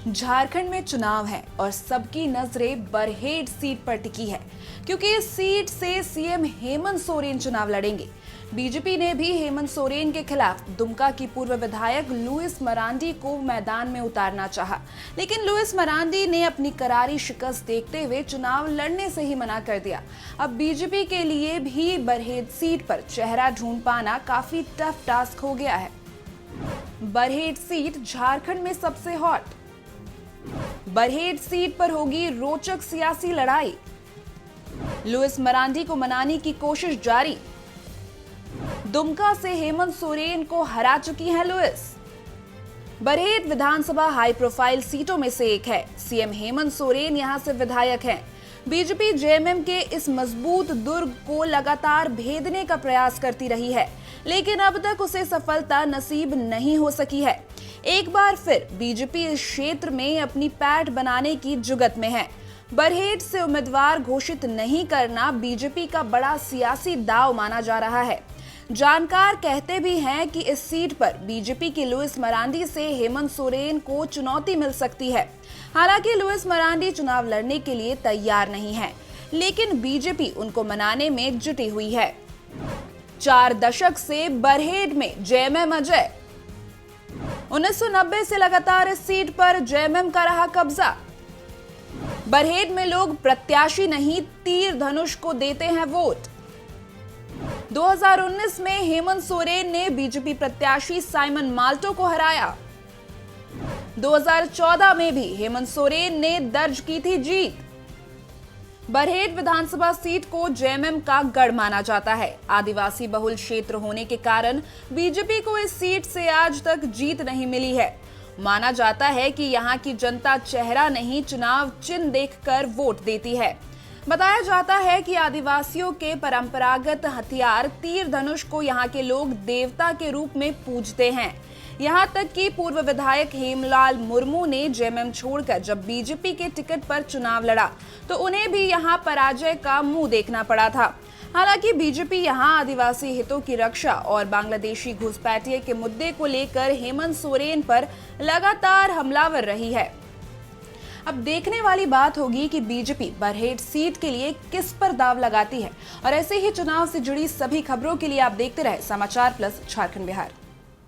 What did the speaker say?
झारखंड में चुनाव है और सबकी नजरें बरहेट सीट पर टिकी है क्योंकि इस सीट से सीएम हेमंत सोरेन चुनाव लड़ेंगे। बीजेपी ने भी हेमंत सोरेन के खिलाफ दुमका की पूर्व विधायक लुइस मरांडी को मैदान में उतारना चाहा, लेकिन लुइस मरांडी ने अपनी करारी शिकस्त देखते हुए चुनाव लड़ने से ही मना कर दिया। अब बीजेपी के लिए भी बरहेट सीट पर चेहरा ढूंढ पाना काफी टफ टास्क हो गया है। बरहेट सीट झारखंड में सबसे हॉट। बरहेट सीट पर होगी रोचक सियासी लड़ाई। लुइस मरांडी को मनाने की कोशिश जारी। दुमका से हेमंत सोरेन को हरा चुकी हैं लुइस। बरहेट विधानसभा हाई प्रोफाइल सीटों में से एक है। सीएम हेमंत सोरेन यहां से विधायक हैं। बीजेपी जेएमएम के इस मजबूत दुर्ग को लगातार भेदने का प्रयास करती रही है, लेकिन अब तक उसे सफलता नसीब नहीं हो सकी है। एक बार फिर बीजेपी इस क्षेत्र में अपनी पैठ बनाने की जुगत में है। बरहेट से उम्मीदवार घोषित नहीं करना बीजेपी का बड़ा सियासी दांव माना जा रहा है। जानकार कहते भी हैं कि इस सीट पर बीजेपी की लुइस मरांडी से हेमंत सोरेन को चुनौती मिल सकती है। हालांकि लुइस मरांडी चुनाव लड़ने के लिए तैयार नहीं है, लेकिन बीजेपी उनको मनाने में जुटी हुई है। 4 दशक से बरहेट में जेएमएम अजय। 1990 से लगातार इस सीट पर जेएमएम का रहा कब्जा। बरहेट में लोग प्रत्याशी नहीं, तीर धनुष को देते हैं वोट। 2019 में हेमंत सोरेन ने बीजेपी प्रत्याशी साइमन माल्टो को हराया। 2014 में भी हेमंत सोरेन ने दर्ज की थी जीत। बरहेट विधानसभा सीट को जेएमएम का गढ़ माना जाता है। आदिवासी बहुल क्षेत्र होने के कारण बीजेपी को इस सीट से आज तक जीत नहीं मिली है। माना जाता है कि यहां की जनता चेहरा नहीं, चुनाव चिन्ह देखकर वोट देती है। बताया जाता है कि आदिवासियों के परंपरागत हथियार तीर धनुष को यहां के लोग देवता के रूप में पूजते हैं। यहां तक कि पूर्व विधायक हेमलाल मुर्मू ने जेएमएम छोड़कर जब बीजेपी के टिकट पर चुनाव लड़ा तो उन्हें भी यहां पराजय का मुंह देखना पड़ा था। हालांकि बीजेपी यहां आदिवासी हितों की रक्षा और बांग्लादेशी घुसपैठिए के मुद्दे को लेकर हेमंत सोरेन पर लगातार हमलावर रही है। अब देखने वाली बात होगी कि बीजेपी बरहेट सीट के लिए किस पर दाव लगाती है। और ऐसे ही चुनाव से जुड़ी सभी खबरों के लिए आप देखते रहे समाचार प्लस झारखंड बिहार।